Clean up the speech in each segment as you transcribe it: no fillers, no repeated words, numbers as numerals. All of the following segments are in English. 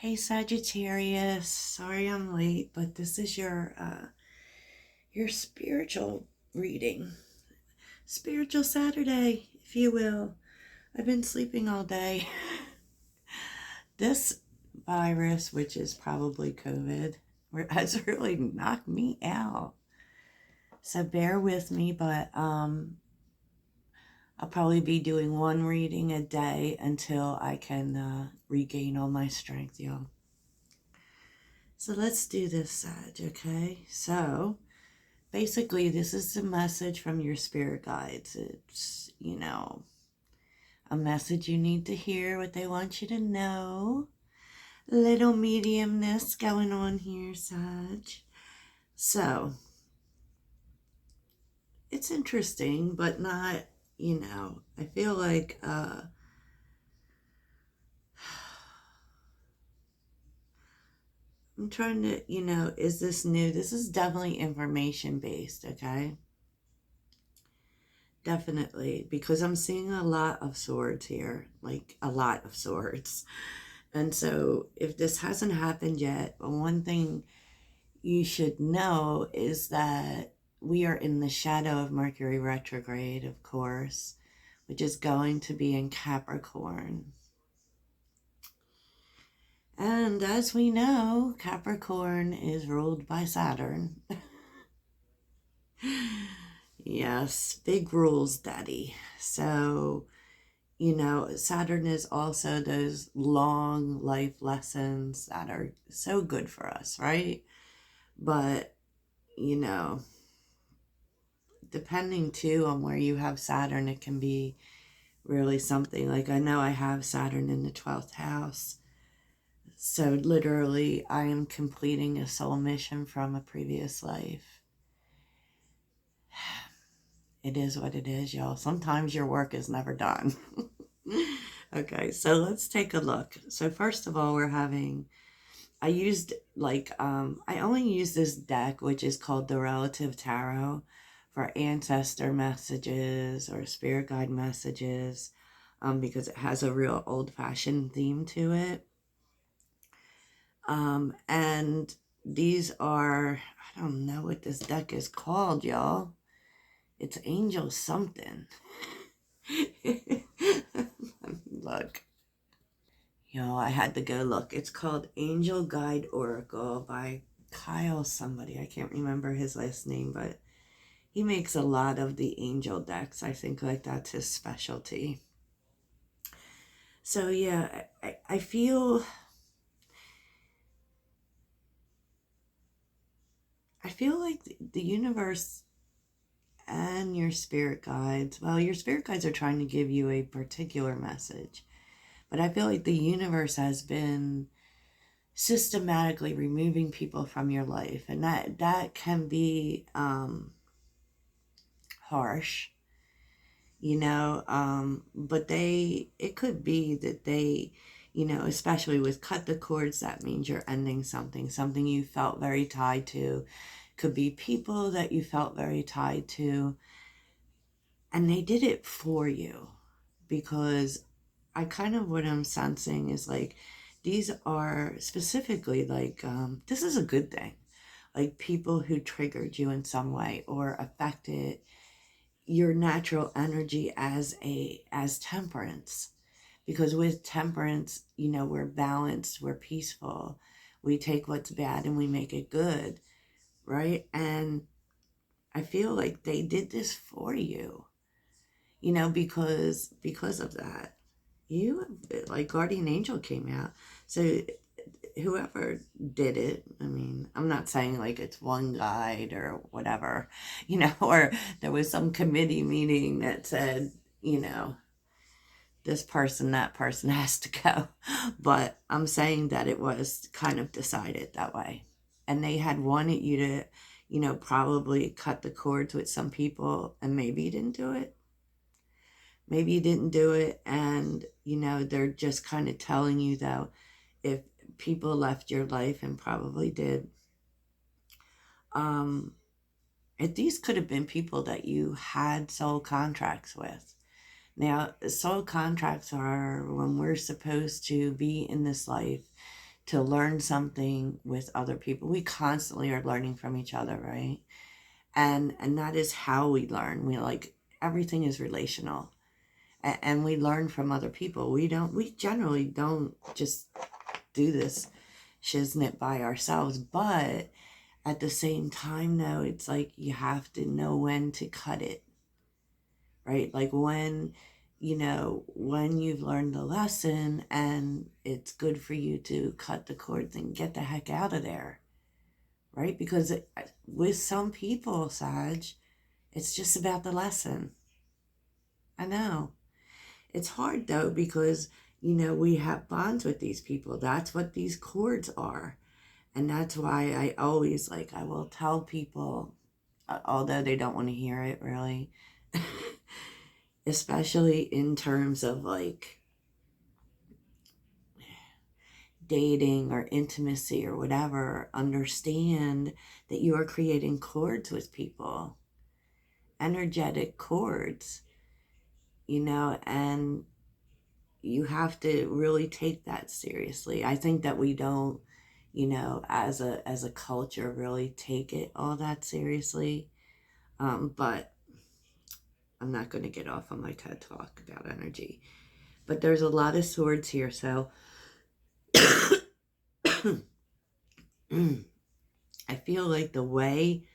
Hey Sagittarius, sorry I'm late, but this is your spiritual reading. Spiritual Saturday, if you will. I've been sleeping all day. This virus, which is probably COVID, has really knocked me out. So bear with me, but I'll probably be doing one reading a day until I can regain all my strength, y'all. So let's do this, Sag, okay? So basically, this is a message from your spirit guides. It's, a message you need to hear, what they want you to know. Little mediumness going on here, Sag. So it's interesting, but not, I feel like I'm trying to, is this new? This is definitely information based, okay? Definitely, because I'm seeing a lot of swords here, like a lot of swords. And so if this hasn't happened yet, one thing you should know is that we are in the shadow of Mercury retrograde, of course, which is going to be in Capricorn. And as we know, Capricorn is ruled by Saturn. Yes, big rules, daddy. So, Saturn is also those long life lessons that are so good for us, right? But, you know, depending too on where you have Saturn, it can be really something. Like I know I have Saturn in the 12th house. So literally, I am completing a soul mission from a previous life. It is what it is, y'all. Sometimes your work is never done. Okay, so let's take a look. So first of all, I used I only use this deck, which is called the Relative Tarot, for ancestor messages or spirit guide messages, because it has a real old-fashioned theme to it. And these are, I don't know what this deck is called, y'all. It's Angel something. Look. I had to go look. It's called Angel Guide Oracle by Kyle somebody. I can't remember his last name, but he makes a lot of the angel decks. I think like that's his specialty. So yeah, I feel like the universe and your spirit guides, well, your spirit guides are trying to give you a particular message, but I feel like the universe has been systematically removing people from your life, and that can be harsh, but it could be that they, especially with cut the cords, that means you're ending something you felt very tied to. Could be people that you felt very tied to, and they did it for you, because what I'm sensing is like these are specifically like this is a good thing, like people who triggered you in some way or affected your natural energy as temperance, because with temperance, we're balanced, we're peaceful, we take what's bad and we make it good, right? And I feel like they did this for you, because of that. You, like, guardian angel came out. So whoever did it, I mean, I'm not saying like it's one guide or whatever, or there was some committee meeting that said, this person, that person has to go. But I'm saying that it was kind of decided that way. And they had wanted you to, probably cut the cords with some people, and maybe you didn't do it. Maybe you didn't do it, and, they're just kind of telling you, though, if people left your life, and probably did, these could have been people that you had soul contracts with. Now, soul contracts are when we're supposed to be in this life to learn something with other people. We constantly are learning from each other, right? And that is how we learn. We like, everything is relational, and we learn from other people. We generally don't just do this shiznit by ourselves, but at the same time, though, it's like you have to know when to cut it, right? Like when, when you've learned the lesson and it's good for you to cut the cords and get the heck out of there, right? Because with some people, Sag, it's just about the lesson. I know. It's hard though, because, we have bonds with these people. That's what these cords are. And that's why I always, like, I will tell people, although they don't want to hear it really, especially in terms of like dating or intimacy or whatever, understand that you are creating cords with people, energetic cords, and you have to really take that seriously. I think that we don't, as a culture, really take it all that seriously. But I'm not going to get off on my TED talk about energy. But there's a lot of swords here, so I feel like the way.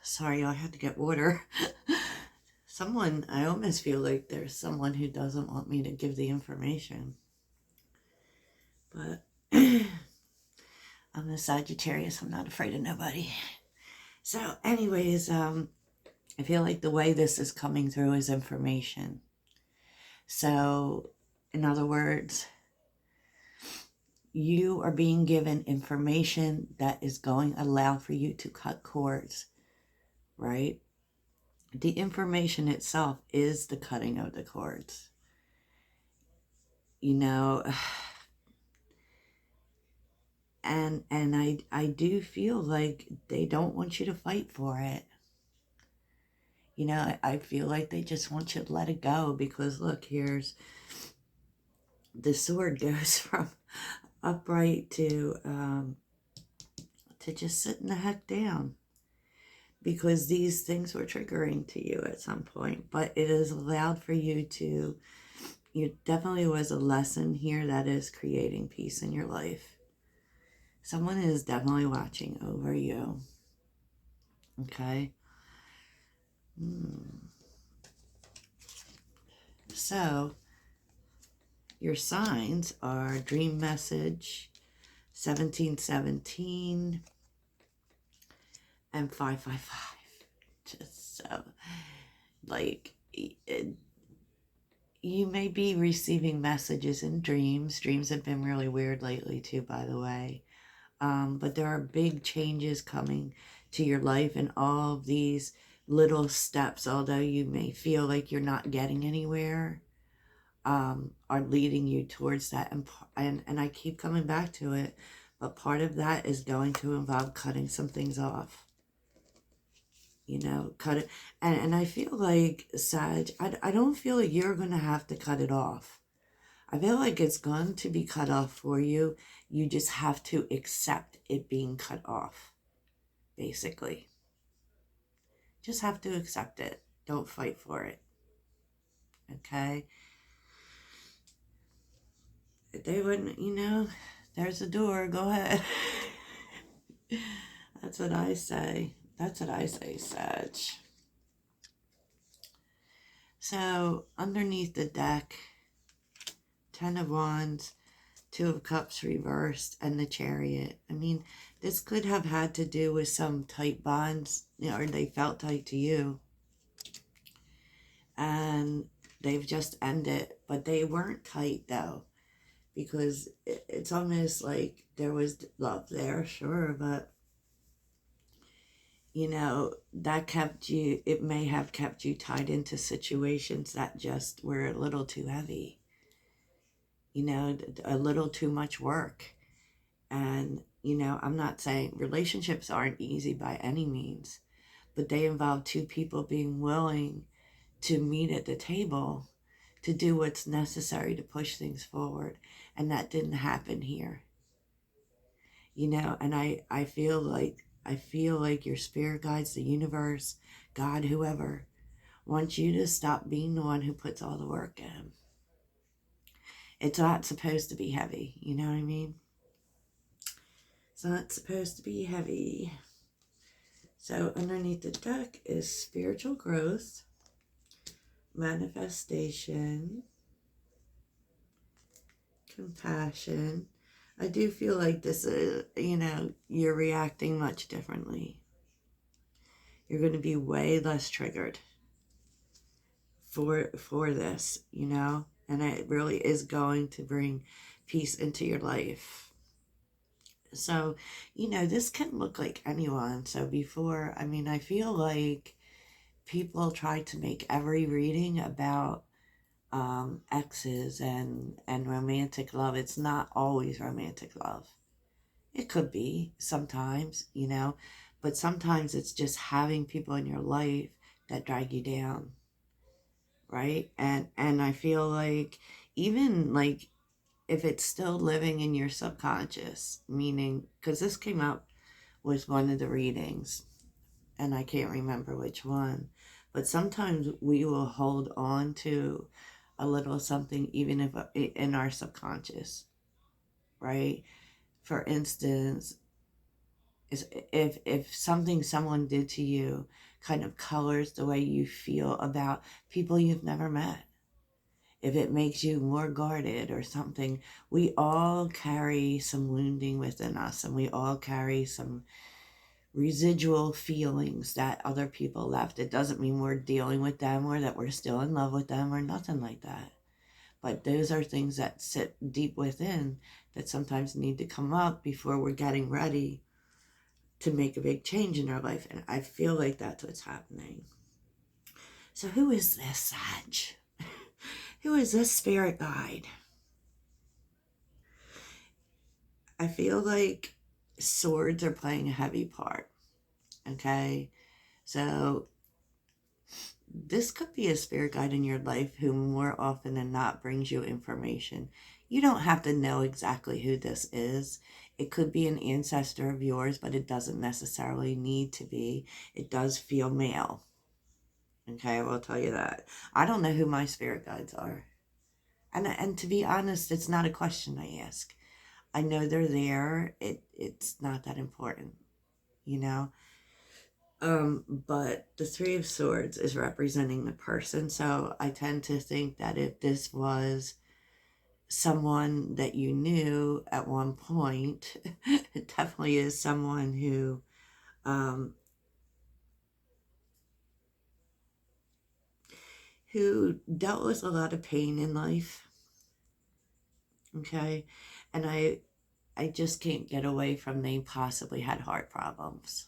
Sorry, I had to get water. I almost feel like there's someone who doesn't want me to give the information. But I'm a Sagittarius. I'm not afraid of nobody. So, anyways, I feel like the way this is coming through is information. So, in other words, you are being given information that is going to allow for you to cut cords, right? The information itself is the cutting of the cords. And I do feel like they don't want you to fight for it. I feel like they just want you to let it go, because look, here's the sword goes from upright to just sitting the heck down, because these things were triggering to you at some point, but it is allowed for you to, definitely was a lesson here that is creating peace in your life. Someone is definitely watching over you. Okay. So, your signs are dream message, 1717, and 555. Just so, like, you may be receiving messages in dreams. Dreams have been really weird lately too, by the way. But there are big changes coming to your life, and all of these little steps, although you may feel like you're not getting anywhere, are leading you towards that. And I keep coming back to it, but part of that is going to involve cutting some things off. Cut it. And I feel like, Sag, I don't feel like you're going to have to cut it off. I feel like it's going to be cut off for you. You just have to accept it being cut off, basically. Just have to accept it. Don't fight for it. Okay? They wouldn't, there's a door. Go ahead. That's what I say. Sag. So, underneath the deck, 10 of Wands, 2 of Cups reversed, and the Chariot. I mean, this could have had to do with some tight bonds, or they felt tight to you. And they've just ended, but they weren't tight though, because it's almost like there was love there, sure, but that it may have kept you tied into situations that just were a little too heavy, a little too much work. And, I'm not saying relationships aren't easy by any means, but they involve two people being willing to meet at the table to do what's necessary to push things forward. And that didn't happen here. You know, and I feel like your spirit guides, the universe, God, whoever, wants you to stop being the one who puts all the work in. It's not supposed to be heavy, you know what I mean? It's not supposed to be heavy. So underneath the deck is spiritual growth, manifestation, compassion. I do feel like this is, you know, you're reacting much differently. You're going to be way less triggered for this, you know, and it really is going to bring peace into your life. So, you know, this can look like anyone. So before, I mean, I feel like people try to make every reading about exes and romantic love. It's not always romantic love. It could be sometimes, you know, but sometimes it's just having people in your life that drag you down, right? And I feel like even like if it's still living in your subconscious, meaning, because this came up with one of the readings, and I can't remember which one, but sometimes we will hold on to a little something even if in our subconscious, right? For instance, if something someone did to you kind of colors the way you feel about people you've never met, if it makes you more guarded or something, we all carry some wounding within us, and we all carry some residual feelings that other people left. It doesn't mean we're dealing with them or that we're still in love with them or nothing like that. But those are things that sit deep within that sometimes need to come up before we're getting ready to make a big change in our life. And I feel like that's what's happening. So who is this, Sag? Who is this spirit guide? I feel like swords are playing a heavy part. Okay? So this could be a spirit guide in your life who more often than not brings you information. You don't have to know exactly who this is. It could be an ancestor of yours, but it doesn't necessarily need to be. It does feel male. Okay, I will tell you that. I don't know who my spirit guides are. And to be honest, it's not a question I ask. I know they're there. It's not that important, you know? But the Three of Swords is representing the person. So I tend to think that if this was someone that you knew at one point, it definitely is someone who dealt with a lot of pain in life. Okay. And I just can't get away from they possibly had heart problems.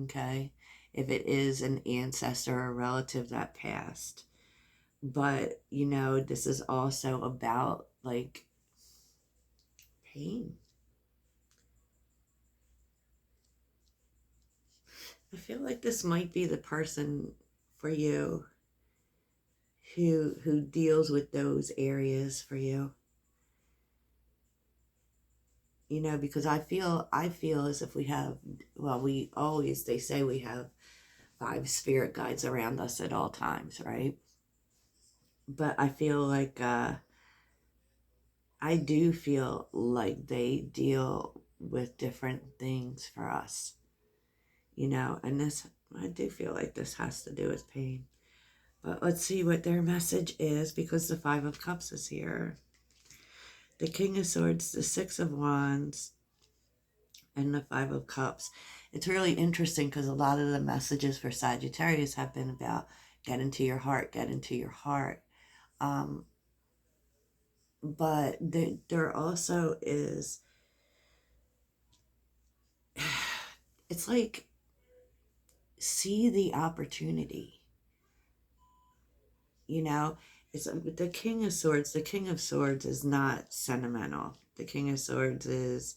Okay. If it is an ancestor or a relative that passed. But, you know, this is also about like pain. I feel like this might be the person for you who deals with those areas for you. You know, because I feel as if we have, well, they say we have 5 spirit guides around us at all times, right? But I feel like I do feel like they deal with different things for us, you know, and this, I do feel like this has to do with pain. But let's see what their message is, because the 5 of Cups is here. The King of Swords, the 6 of Wands, and the 5 of Cups. It's really interesting because a lot of the messages for Sagittarius have been about get into your heart, get into your heart. But there also is, it's like, see the opportunity, you know. It's the King of Swords. The King of Swords is not sentimental. The King of Swords is,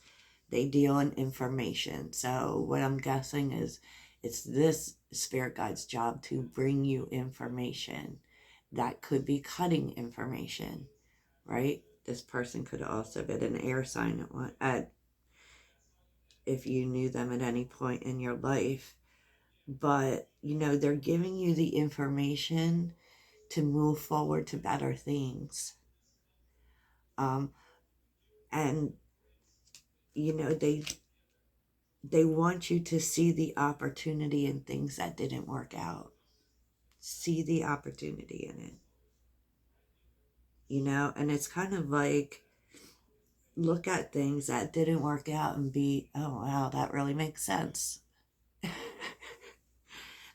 they deal in information. So what I'm guessing is it's this spirit guide's job to bring you information that could be cutting information, right? This person could also be an air sign if you knew them at any point in your life. But, you know, they're giving you the information to move forward to better things. And, you know, they want you to see the opportunity in things that didn't work out. See the opportunity in it. You know, and it's kind of like, look at things that didn't work out and be, oh, wow, that really makes sense.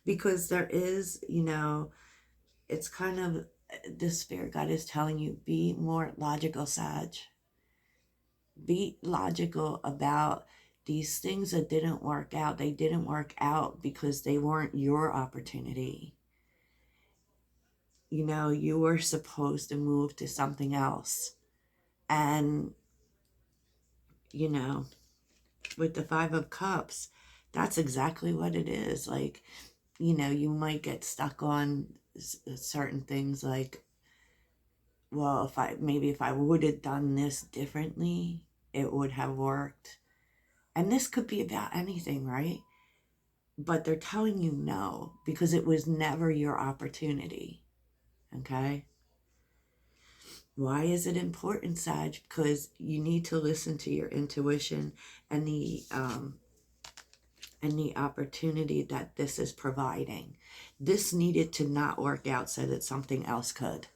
Because there is, you know, it's kind of, the spirit guide is telling you, be more logical, Sag. Be logical about these things that didn't work out. They didn't work out because they weren't your opportunity. You know, you were supposed to move to something else. And, you know, with the Five of Cups, that's exactly what it is. Like, you know, you might get stuck on certain things like, well, if I would have done this differently, it would have worked. And this could be about anything, right? But they're telling you no, because it was never your opportunity. Okay? Why is it important, Sag? Because you need to listen to your intuition and the opportunity that this is providing. This needed to not work out so that something else could.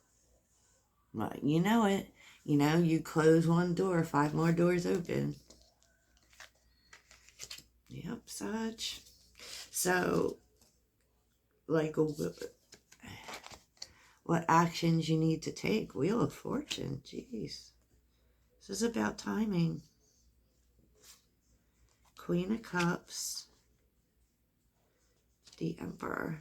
Well, you know it. You know, you close one door, 5 more doors open. Yep, Sag. So, like, what actions you need to take? Wheel of Fortune. Jeez. This is about timing. Queen of Cups. The Emperor.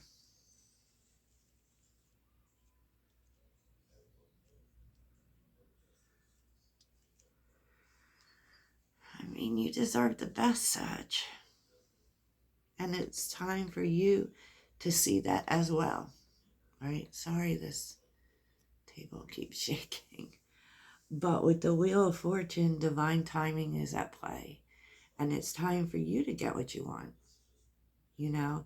I mean, you deserve the best, Sag. And it's time for you to see that as well. Right? Sorry, this table keeps shaking. But with the Wheel of Fortune, divine timing is at play. And it's time for you to get what you want. You know?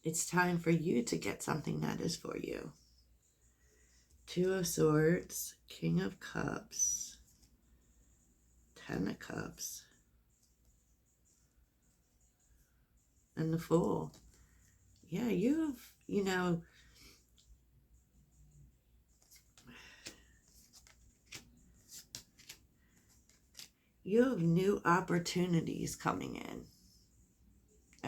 It's time for you to get something that is for you. 2 of Swords, King of Cups, 10 of Cups, and the Fool. Yeah, you have, you know, you have new opportunities coming in.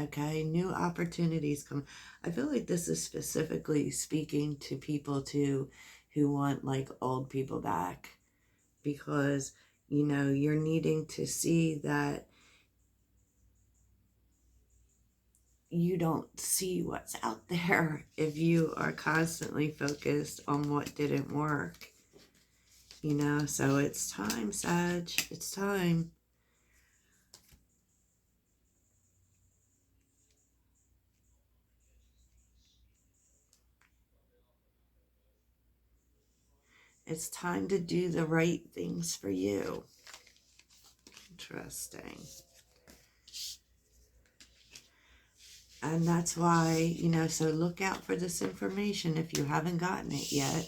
Okay, new opportunities come. I feel like this is specifically speaking to people too who want like old people back, because, you know, you're needing to see that you don't see what's out there if you are constantly focused on what didn't work. You know, so it's time, Sag. It's time. It's time to do the right things for you. Interesting. And that's why, you know, so look out for this information if you haven't gotten it yet.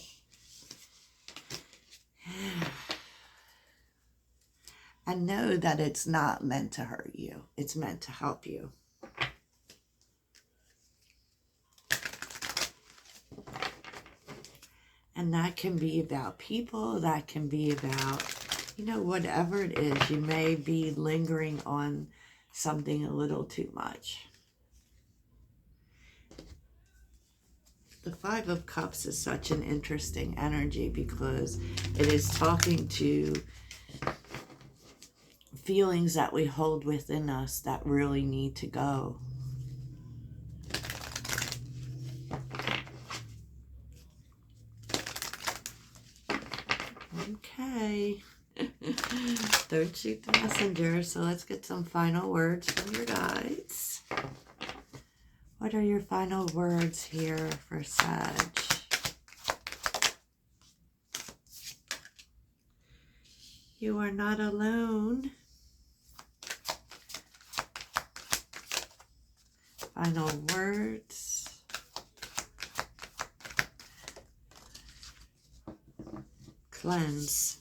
And know that it's not meant to hurt you. It's meant to help you. And that can be about people. That can be about, you know, whatever it is. You may be lingering on something a little too much. The Five of Cups is such an interesting energy because it is talking to feelings that we hold within us that really need to go. Okay. Third sheet the messenger. So let's get some final words from your guides. What are your final words here for Sag? You are not alone. Final words. Cleanse.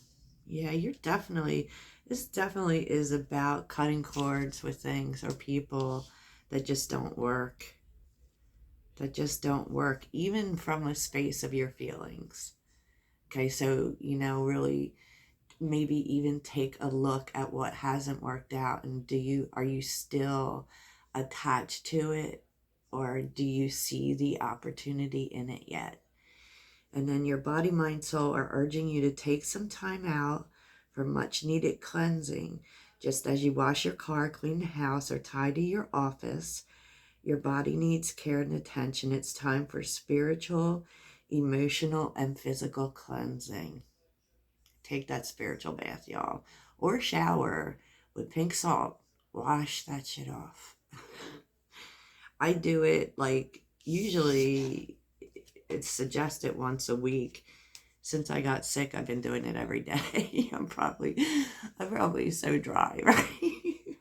Yeah, you're definitely, this definitely is about cutting cords with things or people that just don't work. That just don't work, even from a space of your feelings. Okay, so, really maybe even take a look at what hasn't worked out, and are you still attached to it, or do you see the opportunity in it yet? And then your body, mind, soul are urging you to take some time out for much needed cleansing. Just as you wash your car, clean the house, or tidy your office, your body needs care and attention. It's time for spiritual, emotional, and physical cleansing. Take that spiritual bath, y'all. Or shower with pink salt. Wash that shit off. I do it usually it's suggested once a week. Since I got sick, I've been doing it every day. I'm probably so dry, right?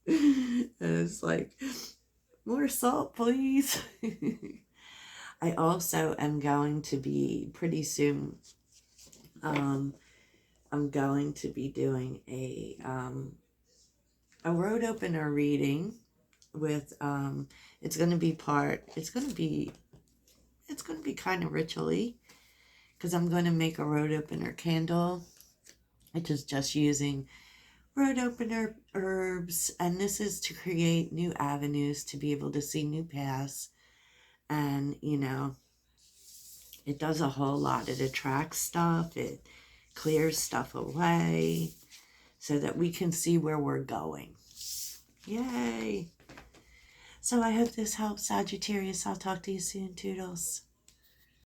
And it's like, more salt, please. I also am going to be pretty soon. I'm going to be doing a road opener reading with it's going to be kind of ritually, because I'm going to make a road opener candle, which is just using road opener herbs, and this is to create new avenues to be able to see new paths. And it does a whole lot. It attracts stuff, it clears stuff away so that we can see where we're going. Yay! So I hope this helps, Sagittarius. I'll talk to you soon. Toodles.